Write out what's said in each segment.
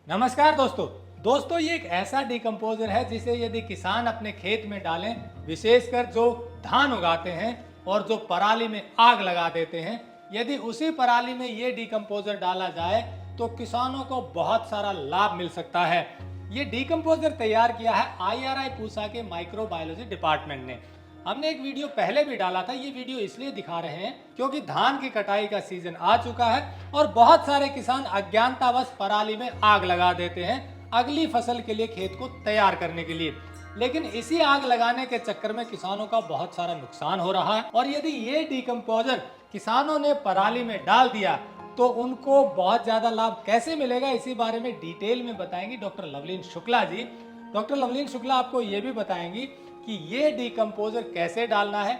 नमस्कार दोस्तों ये एक ऐसा डिकम्पोजर है जिसे यदि किसान अपने खेत में डालें, विशेषकर जो धान उगाते हैं और जो पराली में आग लगा देते हैं, यदि उसी पराली में ये डिकम्पोजर डाला जाए तो किसानों को बहुत सारा लाभ मिल सकता है। ये डिकम्पोजर तैयार किया है IRI पूसा के माइक्रोबायोलॉजी डिपार्टमेंट ने। हमने एक वीडियो पहले भी डाला था। ये वीडियो इसलिए दिखा रहे हैं क्योंकि धान की कटाई का सीजन आ चुका है और बहुत सारे किसान अज्ञानतावश पराली में आग लगा देते हैं अगली फसल के लिए खेत को तैयार करने के लिए। लेकिन इसी आग लगाने के चक्कर में किसानों का बहुत सारा नुकसान हो रहा है और यदि ये डिकम्पोजर किसानों ने पराली में डाल दिया तो उनको बहुत ज्यादा लाभ कैसे मिलेगा, इसी बारे में डिटेल में बताएंगी डॉक्टर लवलीन शुक्ला जी। डॉक्टर लवलीन शुक्ला आपको ये भी बताएंगी कि ये डिकम्पोजर कैसे डालना है,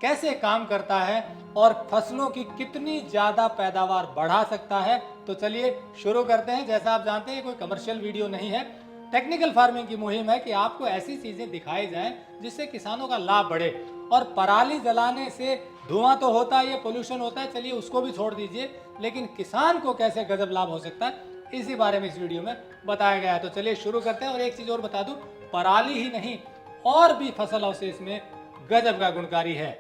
कैसे काम करता है और फसलों की कितनी ज्यादा पैदावार बढ़ा सकता है। तो चलिए शुरू करते हैं। जैसा आप जानते हैं कोई कमर्शियल वीडियो नहीं है, टेक्निकल फार्मिंग की मुहिम है कि आपको ऐसी चीजें दिखाई जाएं जिससे किसानों का लाभ बढ़े। और पराली जलाने से धुआं तो होता है, ये पोल्यूशन होता है, चलिए उसको भी छोड़ दीजिए, लेकिन किसान को कैसे गजब लाभ हो सकता है इसी बारे में इस वीडियो में बताया गया है। तो चलिए शुरू करते हैं। और एक चीज और बता दूं, पराली ही नहीं और भी फसल अवशेष में गजब का गुणकारी है।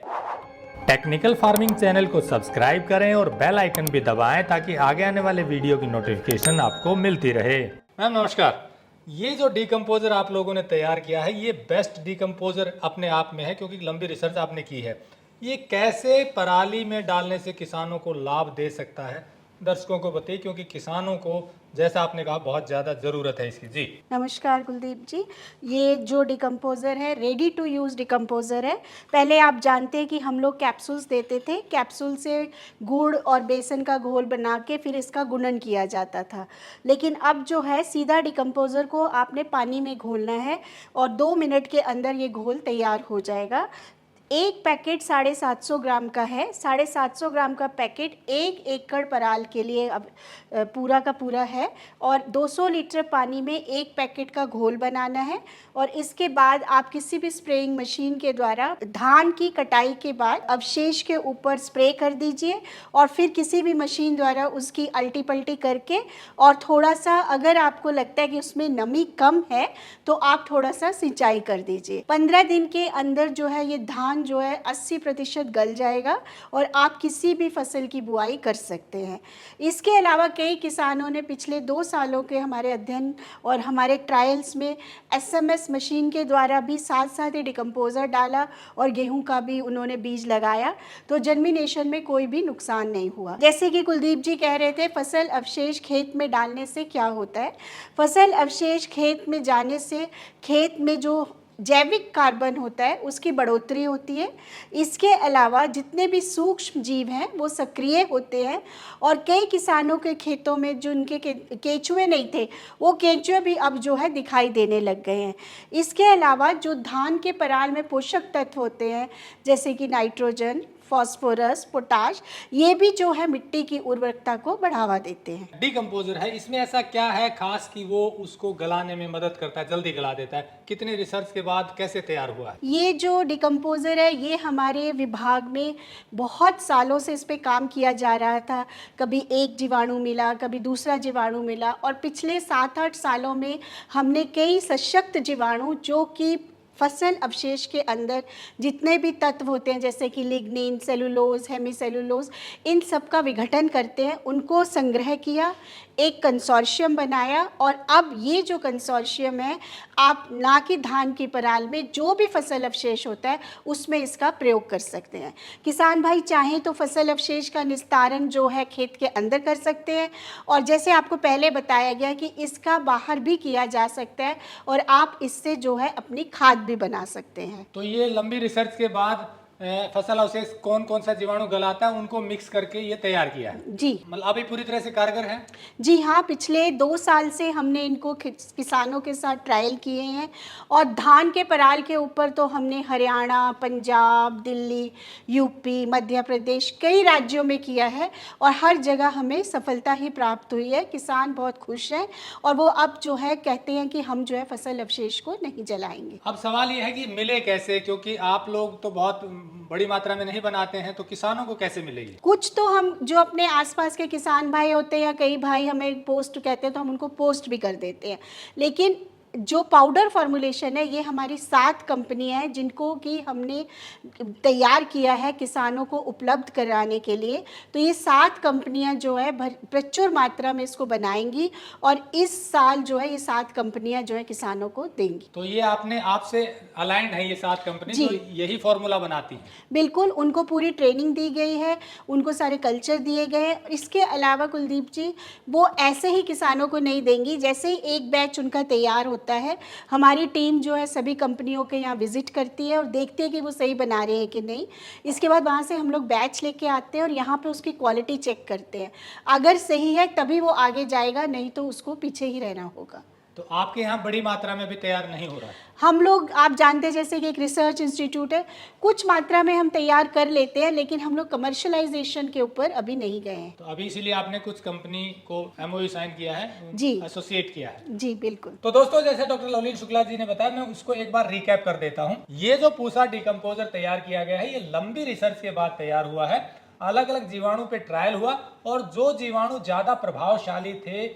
टेक्निकल फार्मिंग चैनल को सब्सक्राइब करें और बेल आइकन भी दबाएं ताकि आगे आने वाले वीडियो की नोटिफिकेशन आपको मिलती रहे। मैम नमस्कार। ये जो डिकम्पोजर आप लोगों ने तैयार किया है ये बेस्ट डिकम्पोजर अपने आप में है क्योंकि लंबी रिसर्च आपने की है। ये कैसे पराली में डालने से किसानों को लाभ दे सकता है, दर्शकों को बताइए, क्योंकि किसानों को जैसा आपने कहा बहुत ज़्यादा ज़रूरत है इसकी। जी नमस्कार कुलदीप जी। ये जो डिकम्पोज़र है रेडी टू यूज़ डिकम्पोज़र है। पहले आप जानते हैं कि हम लोग कैप्सूल्स देते थे, कैप्सूल से गुड़ और बेसन का घोल बना के फिर इसका गुणन किया जाता था। लेकिन अब जो है सीधा डिकम्पोज़र को आपने पानी में घोलना है और 2 मिनट के अंदर ये घोल तैयार हो जाएगा। एक पैकेट 750 ग्राम का है। 750 ग्राम का पैकेट 1 एकड़ पराल के लिए अब पूरा का पूरा है और 200 लीटर पानी में एक पैकेट का घोल बनाना है। और इसके बाद आप किसी भी स्प्रेइंग मशीन के द्वारा धान की कटाई के बाद अवशेष के ऊपर स्प्रे कर दीजिए और फिर किसी भी मशीन द्वारा उसकी अल्टी पल्टी करके और थोड़ा सा अगर आपको लगता है कि उसमें नमी कम है तो आप थोड़ा सा सिंचाई कर दीजिए। 15 दिन के अंदर जो है ये धान जो है 80% गल जाएगा और आप किसी भी फसल की बुआई कर सकते हैं। इसके अलावा कई किसानों ने पिछले 2 सालों के हमारे अध्ययन और हमारे ट्रायल्स में SMS मशीन के द्वारा भी साथ साथ ही डिकम्पोज़र डाला और गेहूं का भी उन्होंने बीज लगाया तो जर्मिनेशन में कोई भी नुकसान नहीं हुआ। जैसे कि कुलदीप जी कह रहे थे फसल अवशेष खेत में डालने से क्या होता है। फसल अवशेष खेत में जाने से खेत में जो जैविक कार्बन होता है उसकी बढ़ोतरी होती है। इसके अलावा जितने भी सूक्ष्म जीव हैं वो सक्रिय होते हैं और कई किसानों के खेतों में जो उनके केंचुए नहीं थे वो केंचुए भी अब जो है दिखाई देने लग गए हैं। इसके अलावा जो धान के पराल में पोषक तत्व होते हैं जैसे कि नाइट्रोजन, फास्फोरस, पोटाश, ये भी जो है मिट्टी की उर्वरकता को बढ़ावा देते हैं। डिकम्पोजर है, इसमें ऐसा क्या है खास कि वो उसको गलाने में मदद करता है, जल्दी गला देता है? कितनी रिसर्च के बाद कैसे तैयार हुआ है? ये जो डिकम्पोज़र है ये हमारे विभाग में बहुत सालों से इस पे काम किया जा रहा था। कभी एक जीवाणु मिला, कभी दूसरा जीवाणु मिला और पिछले 7-8 सालों में हमने कई सशक्त जीवाणु जो कि फसल अवशेष के अंदर जितने भी तत्व होते हैं जैसे कि लिग्निन, सेलुलोज, हेमीसेलुलोज, इन सब का विघटन करते हैं, उनको संग्रह किया, एक कंसोर्शियम बनाया और अब ये जो कंसोर्शियम है आप ना कि धान की पराल में जो भी फसल अवशेष होता है उसमें इसका प्रयोग कर सकते हैं। किसान भाई चाहें तो फसल अवशेष का निस्तारण जो है खेत के अंदर कर सकते हैं और जैसे आपको पहले बताया गया कि इसका बाहर भी किया जा सकता है और आप इससे जो है अपनी खाद भी बना सकते हैं। तो ये लंबी रिसर्च के बाद फसल अवशेष कौन कौन सा जीवाणु गलाता है उनको मिक्स करके ये तैयार किया है। जी मतलब अभी पूरी तरह से कारगर है। जी हाँ, पिछले 2 साल से हमने इनको किसानों के साथ ट्रायल किए हैं और धान के पराल के ऊपर तो हमने हरियाणा, पंजाब, दिल्ली, यूपी, मध्य प्रदेश कई राज्यों में किया है और हर जगह हमें सफलता ही प्राप्त हुई है। किसान बहुत खुश हैं और वो अब जो है कहते हैं कि हम जो है फसल अवशेष को नहीं जलाएंगे। अब सवाल ये है कि मिले कैसे, क्योंकि आप लोग तो बहुत बड़ी मात्रा में नहीं बनाते हैं तो किसानों को कैसे मिलेगी? कुछ तो हम जो अपने आसपास के किसान भाई होते हैं या कई भाई हमें पोस्ट कहते हैं तो हम उनको पोस्ट भी कर देते हैं, लेकिन जो पाउडर फॉर्मुलेशन है ये हमारी 7 कंपनियां हैं जिनको कि हमने तैयार किया है किसानों को उपलब्ध कराने के लिए। तो ये 7 कंपनियां जो है प्रचुर मात्रा में इसको बनाएंगी और इस साल जो है ये 7 कंपनियां जो है किसानों को देंगी। तो ये आपने आपसे अलाइंड है ये 7 कंपनी जो यही फॉर्मूला बनाती हैं? बिल्कुल, उनको पूरी ट्रेनिंग दी गई है, उनको सारे कल्चर दिए गए हैं। इसके अलावा कुलदीप जी वो ऐसे ही किसानों को नहीं देंगी, जैसे ही एक बैच उनका तैयार होता है हमारी टीम जो है सभी कंपनियों के यहाँ विजिट करती है और देखती है कि वो सही बना रहे हैं कि नहीं। इसके बाद वहाँ से हम लोग बैच लेके आते हैं और यहाँ पे उसकी क्वालिटी चेक करते हैं। अगर सही है तभी वो आगे जाएगा, नहीं तो उसको पीछे ही रहना होगा। तो आपके यहाँ बड़ी मात्रा में भी तैयार नहीं हो रहा है? हम लोग, आप जानते हैं जैसे कि एक रिसर्च इंस्टीट्यूट है, कुछ मात्रा में हम तैयार कर लेते हैं, लेकिन हम लोग कमर्शलाइजेशन के ऊपर अभी नहीं गए हैं। तो अभी इसीलिए आपने कुछ कंपनी को एमओयू साइन किया है जी, एसोसिएट किया है? जी बिल्कुल। तो दोस्तों जैसे डॉक्टर लवलीन शुक्ला जी ने बताया, मैं उसको एक बार रिकैप कर देता हूँ। ये जो पूसा डिकम्पोजर तैयार किया गया है ये लंबी रिसर्च के बाद तैयार हुआ है। अलग अलग जीवाणु पे ट्रायल हुआ और जो जीवाणु ज्यादा प्रभावशाली थे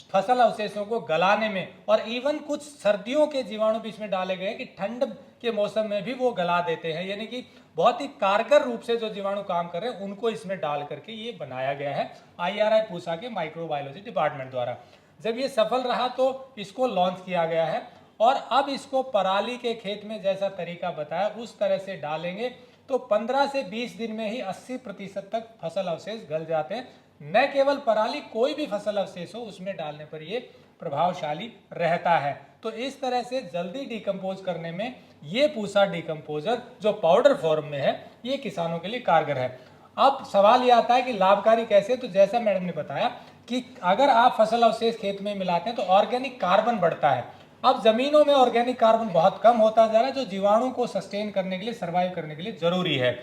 फसल अवशेषों को गलाने में, और इवन कुछ सर्दियों के जीवाणु भी इसमें डाले गए कि ठंड के मौसम में भी वो गला देते हैं, यानी कि बहुत ही कारगर रूप से जो जीवाणु काम कर रहे हैं उनको इसमें डाल करके ये बनाया गया है IRI पूसा के माइक्रोबायोलॉजी डिपार्टमेंट द्वारा। जब ये सफल रहा तो इसको लॉन्च किया गया है और अब इसको पराली के खेत में जैसा तरीका बताया उस तरह से डालेंगे तो 15 से 20 दिन में ही 80% तक फसल अवशेष गल जाते हैं। न केवल पराली, कोई भी फसल अवशेष हो उसमें डालने पर ये प्रभावशाली रहता है। तो इस तरह से जल्दी डिकम्पोज करने में ये पूसा डिकम्पोजर जो पाउडर फॉर्म में है ये किसानों के लिए कारगर है। अब सवाल ये आता है कि लाभकारी कैसे? तो जैसा मैडम ने बताया कि अगर आप फसल अवशेष खेत में मिलाते हैं तो ऑर्गेनिक कार्बन बढ़ता है। अब जमीनों में ऑर्गेनिक कार्बन बहुत कम होता जा रहा है जो जीवाणु को सस्टेन करने के लिए, सर्वाइव करने के लिए जरूरी है।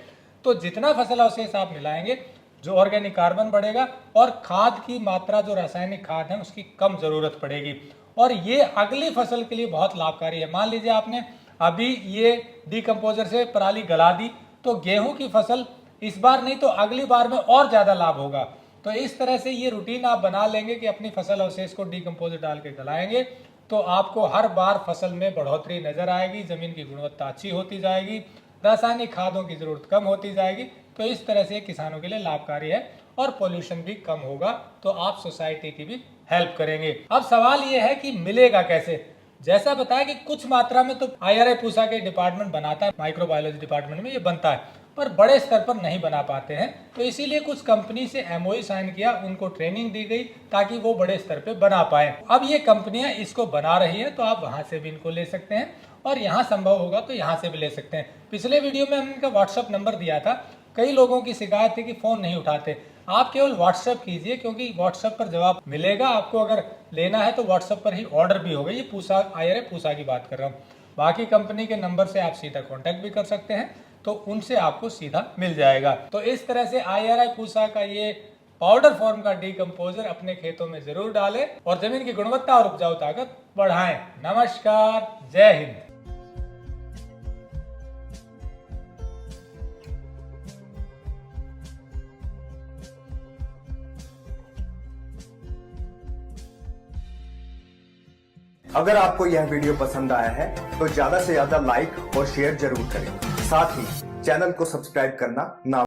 तो जितना फसल अवशेष आप मिलाएंगे जो ऑर्गेनिक कार्बन बढ़ेगा और खाद की मात्रा जो रासायनिक खाद है उसकी कम जरूरत पड़ेगी और ये अगली फसल के लिए बहुत लाभकारी है। मान लीजिए आपने अभी ये डिकम्पोजर से पराली गला दी तो गेहूं की फसल इस बार नहीं तो अगली बार में और ज्यादा लाभ होगा। तो इस तरह से ये रूटीन आप बना लेंगे कि अपनी फसल अवशेष को डिकम्पोजर डाल के गलाएंगे तो आपको हर बार फसल में बढ़ोतरी नजर आएगी, जमीन की गुणवत्ता अच्छी होती जाएगी, रासायनिक खादों की जरूरत कम होती जाएगी। तो इस तरह से किसानों के लिए लाभकारी है और पोल्यूशन भी कम होगा, तो आप सोसाइटी की भी हेल्प करेंगे। अब सवाल ये है कि मिलेगा कैसे? जैसा बताया कि कुछ मात्रा में तो IRI पूसा के डिपार्टमेंट बनाता है, माइक्रोबायोलॉजी डिपार्टमेंट में ये बनता है, पर बड़े स्तर पर नहीं बना पाते हैं। तो इसीलिए कुछ कंपनी से MOU साइन किया, उनको ट्रेनिंग दी गई ताकि वो बड़े स्तर पे बना पाए। अब ये कंपनियां इसको बना रही है तो आप वहां से भी इनको ले सकते हैं और यहाँ संभव होगा तो यहाँ से भी ले सकते हैं। पिछले वीडियो में हमने इनका WhatsApp नंबर दिया था, कई लोगों की शिकायत थी कि फ़ोन नहीं उठाते। आप केवल WhatsApp कीजिए क्योंकि WhatsApp पर जवाब मिलेगा आपको। अगर लेना है तो WhatsApp पर ही ऑर्डर भी होगा। ये पूसा IRI पूसा की बात कर रहा हूँ। बाकी कंपनी के नंबर से आप सीधा कांटेक्ट भी कर सकते हैं तो उनसे आपको सीधा मिल जाएगा। तो इस तरह से IRI पूसा का ये पाउडर फॉर्म का डिकम्पोजर अपने खेतों में जरूर डालें और जमीन की गुणवत्ता और उपजाऊ ताकत बढ़ाएं। नमस्कार, जय हिंद। अगर आपको यह वीडियो पसंद आया है तो ज्यादा से ज्यादा लाइक और शेयर जरूर करें। साथ ही चैनल को सब्सक्राइब करना ना